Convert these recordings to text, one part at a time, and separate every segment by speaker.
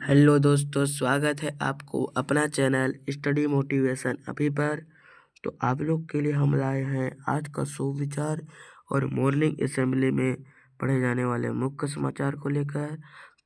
Speaker 1: Hello दोस्तों, स्वागत है आपको अपना चैनल स्टडी मोटिवेशन अभी पर। तो आप लोग के लिए हम लाए हैं आज का सुविचार और मॉर्निंग असेंबली में पढ़े जाने वाले मुख्य समाचार को लेकर।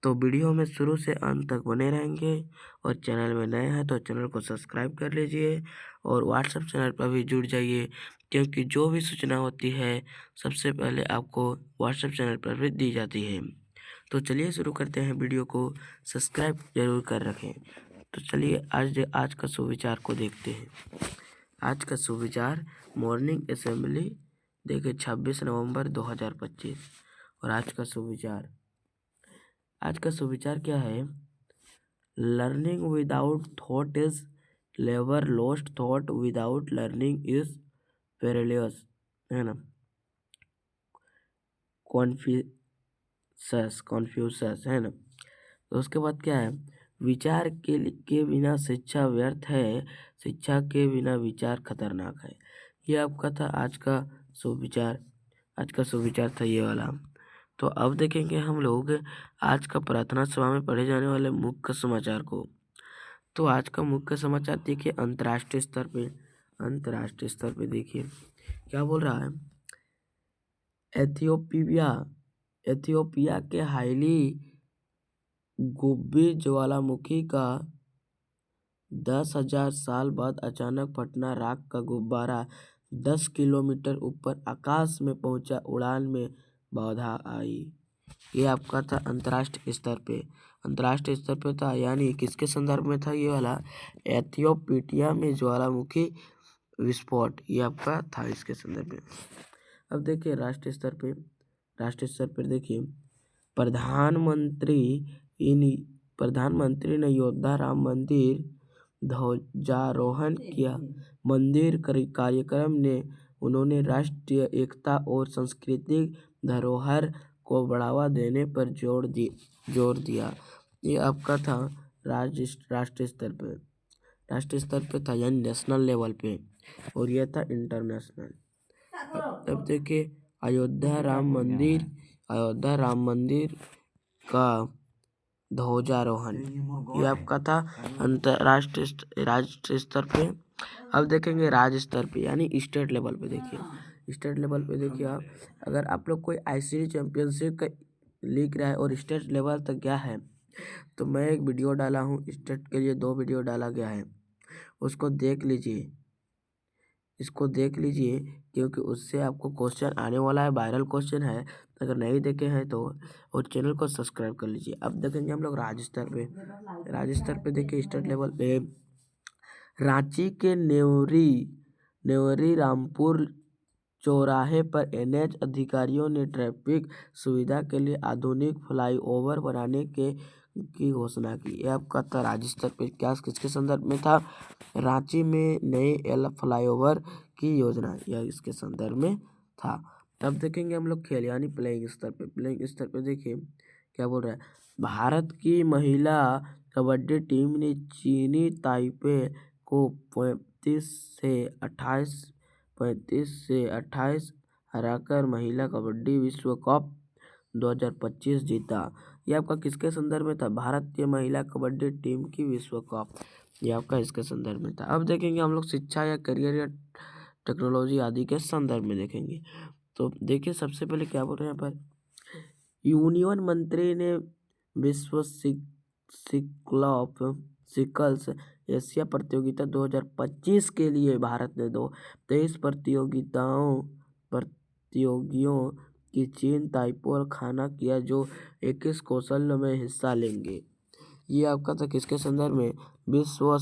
Speaker 1: तो वीडियो में शुरू से अंत तक बने रहेंगे और चैनल में नए हैं तो चैनल को सब्सक्राइब कर लीजिए और व्हाट्सएप चैनल पर भी जुड़ जाइए, क्योंकि जो भी सूचना होती है सबसे पहले आपको व्हाट्सएप चैनल पर भी दी जाती है। तो चलिए शुरू करते हैं, वीडियो को सब्सक्राइब जरूर कर रखें। तो चलिए आज का सुविचार को देखते हैं। आज का सुविचार मॉर्निंग असेंबली देखिए 26 नवंबर 2025। और आज का सुविचार क्या है? Learning without thought is labour lost, thought without learning is perilous, है ना। कॉन्फ्यूशस है ना। तो उसके बाद क्या है? विचार के बिना शिक्षा व्यर्थ है, शिक्षा के बिना विचार खतरनाक है। ये आपका था आज का सुविचार। आज का सुविचार था ये वाला। तो अब देखेंगे हम लोग आज का प्रार्थना सभा में पढ़े जाने वाले मुख्य समाचार को। तो आज का मुख्य समाचार देखिए अंतर्राष्ट्रीय स्तर पे देखिए क्या बोल रहा है। एथियोपिया के हाईली गुब्बी ज्वालामुखी का 10,000 साल बाद अचानक फटना, राख का गुब्बारा 10 किलोमीटर ऊपर आकाश में पहुंचा, उड़ान में बाधा आई। ये आपका था अंतर्राष्ट्रीय स्तर पे था, यानी किसके संदर्भ में था ये वाला? एथियोपिया में ज्वालामुखी विस्फोट, ये आपका था इसके संदर्भ में। अब देखिए राष्ट्रीय स्तर पर देखिए प्रधानमंत्री ने अयोध्या राम मंदिर ध्वजारोहण किया। मंदिर कार्यक्रम ने उन्होंने राष्ट्रीय एकता और सांस्कृतिक धरोहर को बढ़ावा देने पर जोर दिया। ये आपका था राष्ट्रीय स्तर पे था, यानी नेशनल लेवल पे, और यह था इंटरनेशनल। अब देखिए अयोध्या राम मंदिर का ध्वजारोहण, ये आपका था राष्ट्रीय स्तर पे। अब देखेंगे राज्य स्तर पे, यानी स्टेट लेवल पे देखिए आप, अगर आप लोग कोई आईसीसी चैंपियनशिप का लिख रहा है और स्टेट लेवल तक गया है, तो मैं एक वीडियो डाला हूँ स्टेट के लिए, 2 वीडियो डाला गया है, इसको देख लीजिए क्योंकि उससे आपको क्वेश्चन आने वाला है, वायरल क्वेश्चन है। अगर नहीं देखे हैं तो और चैनल को सब्सक्राइब कर लीजिए। अब देखेंगे हम लोग राज्य स्तर पे देखिए स्टेट लेवल पे रांची के नेवरी रामपुर चौराहे पर एनएच अधिकारियों ने ट्रैफिक सुविधा के लिए आधुनिक फ्लाईओवर बनाने की घोषणा की। यह आपका था राज्य स्तर पे, क्या किसके संदर्भ में था? रांची में नए फ्लाईओवर की योजना, यह इसके संदर्भ में था। तब देखेंगे हम लोग खेल, यानी प्लेइंग स्तर पे देखिए क्या बोल रहा है। भारत की महिला कबड्डी टीम ने चीनी ताइपे को 35 से 28 हराकर महिला कबड्डी विश्व कप 2025 जीता। यह आपका किसके संदर्भ में था? भारतीय महिला कबड्डी टीम की विश्व कप, ये आपका इसके संदर्भ में था। अब देखेंगे हम लोग शिक्षा या करियर या टेक्नोलॉजी आदि के संदर्भ में देखेंगे। तो देखिए सबसे पहले क्या बोल रहे हैं यहाँ पर, यूनियन मंत्री ने विश्व सिकल्स एशिया प्रतियोगिता 2025 के लिए भारत ने 23 प्रतियोगियों की चीन ताइपो और खाना किया, जो 21 कौशल में हिस्सा लेंगे। ये आपका था किसके संदर्भ में? विश्व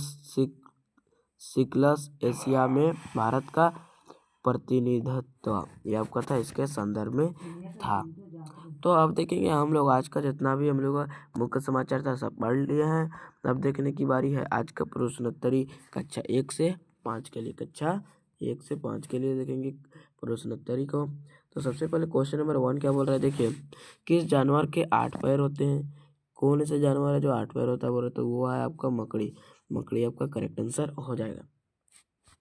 Speaker 1: सिकल्स एशिया में भारत का प्रतिनिधित्व, ये आपका था इसके संदर्भ में था। तो अब देखेंगे हम लोग आज का जितना भी हम लोग का मुख्य समाचार था सब पढ़ लिए हैं। अब देखने की बारी है आज का प्रश्नोत्तरी कक्षा 1 से 5 के लिए। देखेंगे प्रश्नोत्तरी को। तो सबसे पहले क्वेश्चन नंबर 1 क्या बोल रहा है, देखिए किस जानवर के 8 पैर होते हैं? कौन से जानवर है जो 8 पैर होता है? बोले तो वो है आपका मकड़ी आपका करेक्ट आंसर हो जाएगा।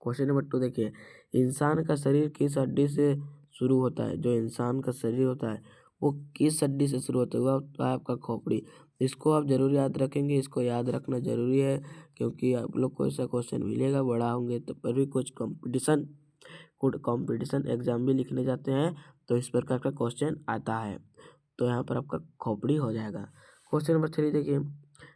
Speaker 1: क्वेश्चन नंबर 2 देखिए इंसान का शरीर किस हड्डी से शुरू होता है? जो इंसान का शरीर होता है वो किस हड्डी से शुरू होता है? वह होता है आपका खोपड़ी। इसको आप जरूर याद रखेंगे, इसको याद रखना जरूरी है, क्योंकि आप लोग को ऐसा क्वेश्चन मिलेगा। बड़ा होंगे तो पर भी कुछ कंपटीशन एग्जाम भी लिखने जाते हैं तो इस प्रकार का क्वेश्चन आता है। तो यहाँ पर आपका खोपड़ी हो जाएगा। क्वेश्चन नंबर 3 देखिए,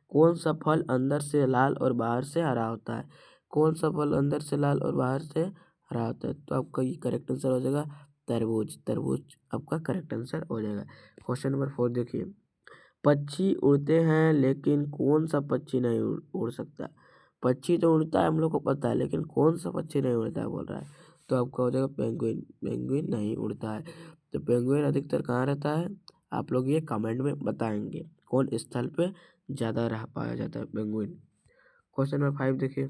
Speaker 1: कौन सा फल अंदर से लाल और बाहर से हरा होता है? कौन सा फल अंदर से लाल और बाहर से हरा होता है? तो आपका ये करेक्ट आंसर हो जाएगा तरबूज। तरबूज आपका करेक्ट आंसर हो जाएगा। क्वेश्चन नंबर 4 देखिए, पक्षी उड़ते हैं लेकिन कौन सा पक्षी नहीं उड़ सकता? पक्षी तो उड़ता है हम लोग को पता है, लेकिन कौन सा पक्षी नहीं उड़ता है बोल रहा है। तो आपका हो जाएगा पेंगुइन। पेंगुइन नहीं उड़ता है। तो पेंगुइन अधिकतर कहाँ रहता है? आप लोग ये कमेंट में बताएंगे कौन स्थल पे ज़्यादा रह पाया जाता है पेंगुइन। क्वेश्चन नंबर 5 देखिए,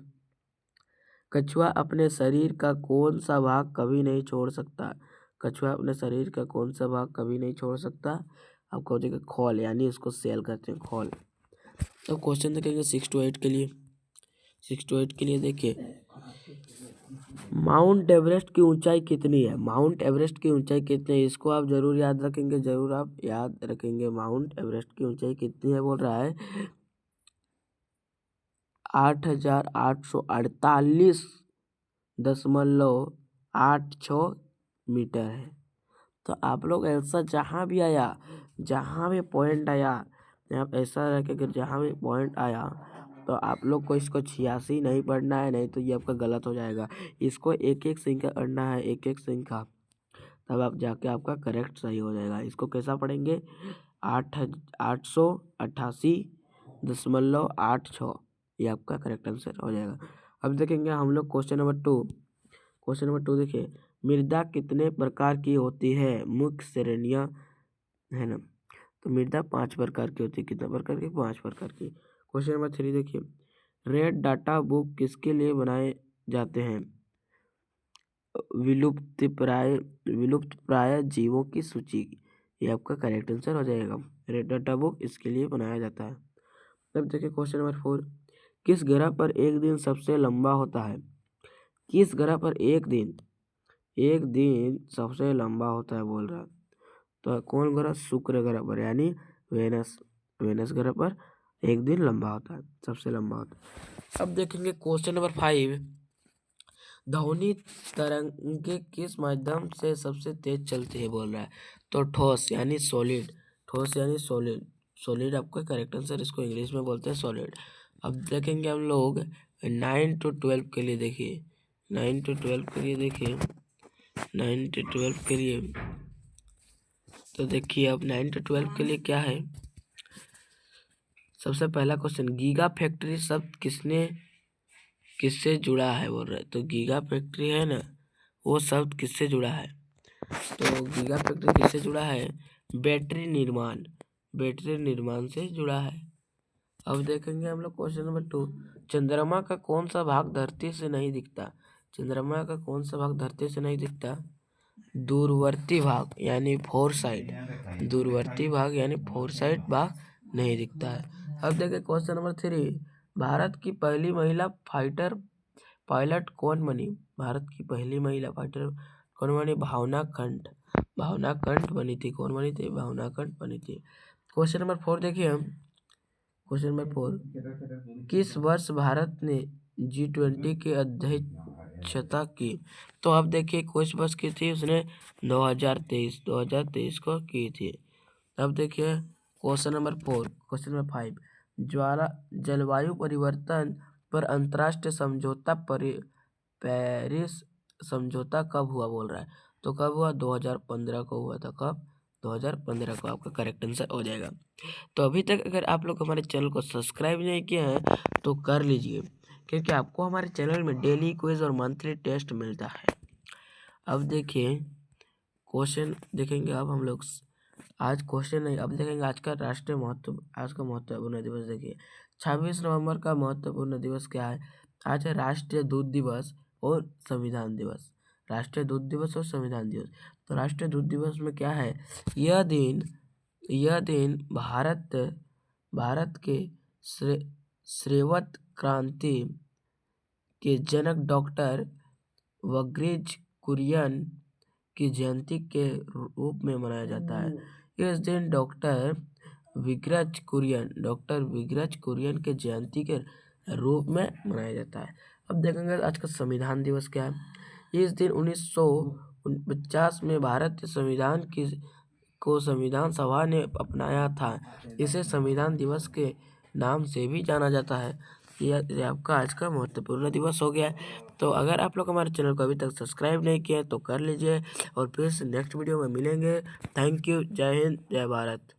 Speaker 1: कछुआ अपने शरीर का कौन सा भाग कभी नहीं छोड़ सकता? कछुआ अपने शरीर का कौन सा भाग कभी नहीं छोड़ सकता? आपको हो जाएगा खोल, यानी इसको सेल करते हैं खोल। तो क्वेश्चन देखेंगे 6 to 8 के लिए। 6 to 8 के लिए देखिए, माउंट एवरेस्ट की ऊंचाई कितनी है? माउंट एवरेस्ट की ऊंचाई कितनी है? इसको आप जरूर याद रखेंगे, जरूर आप याद रखेंगे। माउंट एवरेस्ट की ऊंचाई कितनी है बोल रहा है? 8,848.86 मीटर है। तो आप लोग ऐसा जहाँ भी आया, जहाँ भी पॉइंट आया, आप ऐसा रखें कि जहाँ भी पॉइंट आया तो आप लोग को इसको 86 नहीं पढ़ना है, नहीं तो ये आपका गलत हो जाएगा। इसको एक एक संख्या पढ़ना है, एक एक संख्या, तब आप जाके आपका करेक्ट सही हो जाएगा। इसको कैसा पढ़ेंगे? 8,888.86 ये आपका करेक्ट आंसर हो जाएगा। अब देखेंगे हम लोग क्वेश्चन नंबर 2। क्वेश्चन नंबर 2 देखिए, मृदा कितने प्रकार की होती है? मुख्य श्रेणियाँ है ना। तो मृदा 5 प्रकार की होती है। कितने प्रकार की? 5 प्रकार की। क्वेश्चन नंबर 3 देखिए, रेड डाटा बुक किसके लिए बनाए जाते हैं? विलुप्तप्राय जीवों की सूची। ये आपका करेक्ट आंसर हो जाएगा। रेड डाटा बुक इसके लिए बनाया जाता है। अब देखिए क्वेश्चन नंबर 4, किस ग्रह पर एक दिन सबसे लंबा होता है? किस ग्रह पर एक दिन सबसे लंबा होता है बोल रहा है? तो कौन ग्रह? शुक्र ग्रह पर, यानी वेनस ग्रह पर एक दिन लंबा होता है, सबसे लंबा होता है। अब देखेंगे क्वेश्चन नंबर 5, ध्वनि तरंगे किस माध्यम से सबसे तेज चलती है बोल रहा है? तो ठोस यानी सॉलिड। ठोस यानी सॉलिड। सॉलिड आपका करेक्ट आंसर, इसको इंग्लिश में बोलते हैं सॉलिड। अब देखेंगे हम लोग 9 to 12 के लिए। देखिए 9 to 12 के लिए देखिए 9 to 12 के लिए, तो देखिए अब 9 to 12 के लिए क्या है? सबसे पहला क्वेश्चन, गीगा फैक्ट्री शब्द किससे जुड़ा है बोल रहा है? तो गीगा फैक्ट्री है ना, वो शब्द किससे जुड़ा है? तो गीगा फैक्ट्री किससे जुड़ा है? बैटरी निर्माण से जुड़ा है। अब देखेंगे हम लोग क्वेश्चन नंबर 2, चंद्रमा का कौन सा भाग धरती से नहीं दिखता? चंद्रमा का कौन सा भाग धरती से नहीं दिखता? दूरवर्ती भाग यानी फोरसाइट। दूरवर्ती भाग यानी फोरसाइट भाग नहीं दिखता है। अब देखिए क्वेश्चन नंबर 3, भारत की पहली महिला फाइटर पायलट कौन बनी? भारत की पहली महिला फाइटर कौन बनी? भावना कंठ बनी थी। कौन बनी थी? भावना कंठ बनी थी। क्वेश्चन नंबर 4 देखिए हम। क्वेश्चन नंबर 4, किस वर्ष भारत ने G20 की अध्यक्षता की? तो आप देखिए किस वर्ष की थी उसने? 2023 को की थी। अब देखिए क्वेश्चन नंबर 4, क्वेश्चन नंबर 5, जलवायु परिवर्तन पर अंतर्राष्ट्रीय समझौता पेरिस समझौता कब हुआ बोल रहा है? तो कब हुआ? 2015 को हुआ था। कब? 2015 को आपका करेक्ट आंसर हो जाएगा। तो अभी तक अगर आप लोग हमारे चैनल को सब्सक्राइब नहीं किए हैं तो कर लीजिए, क्योंकि आपको हमारे चैनल में डेली क्विज और मंथली टेस्ट मिलता है। अब देखिए क्वेश्चन देखेंगे अब हम लोग। आज क्वेश्चन नहीं, अब देखेंगे आज का राष्ट्रीय महत्व, आज का महत्वपूर्ण दिवस। देखिए 26 नवंबर का महत्वपूर्ण दिवस क्या है? आज है राष्ट्रीय दूध दिवस और संविधान दिवस। राष्ट्रीय दूध दिवस और संविधान दिवस। तो राष्ट्रीय दूध दिवस में क्या है? यह दिन भारत के श्वेत क्रांति के जनक डॉक्टर वग्रेज कुरियन की जयंती के रूप में मनाया जाता है। इस दिन डॉक्टर विग्रज कुरियन के जयंती के रूप में मनाया जाता है। अब देखेंगे आज का संविधान दिवस क्या है। इस दिन 1949 में भारतीय संविधान को संविधान सभा ने अपनाया था। इसे संविधान दिवस के नाम से भी जाना जाता है। ये आपका आज का महत्वपूर्ण दिवस हो गया है। तो अगर आप लोग हमारे चैनल को अभी तक सब्सक्राइब नहीं किया है तो कर लीजिए और फिर से नेक्स्ट वीडियो में मिलेंगे। Thank you. जय हिंद, जय भारत।